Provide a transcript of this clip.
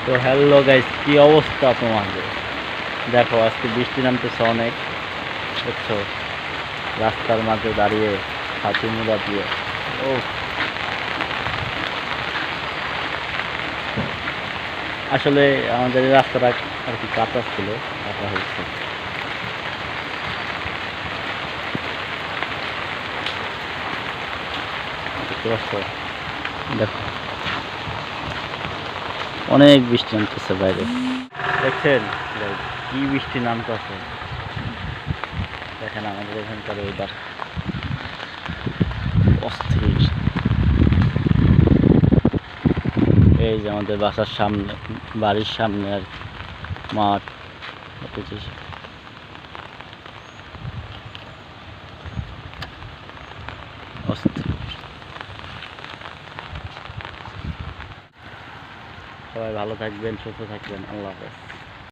তো hello guys, কি অবস্থা তোমাদের? দেখো আজকে বৃষ্টি নামতেছে অনেক, বুঝছো? রাস্তার মাঝে দাঁড়িয়ে হাতি মুড়া দিয়ে ও আসলে আমাদের এই রাস্তাটা আর কি কাঁচা ছিল, কাঁচা হয়েছে, দেখতে পাচ্ছ? দেখো অনেক বৃষ্টি নামতেছে বাইরে, দেখছেন guys? কি বৃষ্টি নামতেছে, দেখেন আমাদের এখানকার ওয়েদার অস্থির। এই যে আমাদের বাসার সামনে, বাড়ির সামনে আর কি মাঠ, অস্থির। সবাই ভালো থাকবেন, সুস্থ থাকবেন, আল্লাহ হাফেজ।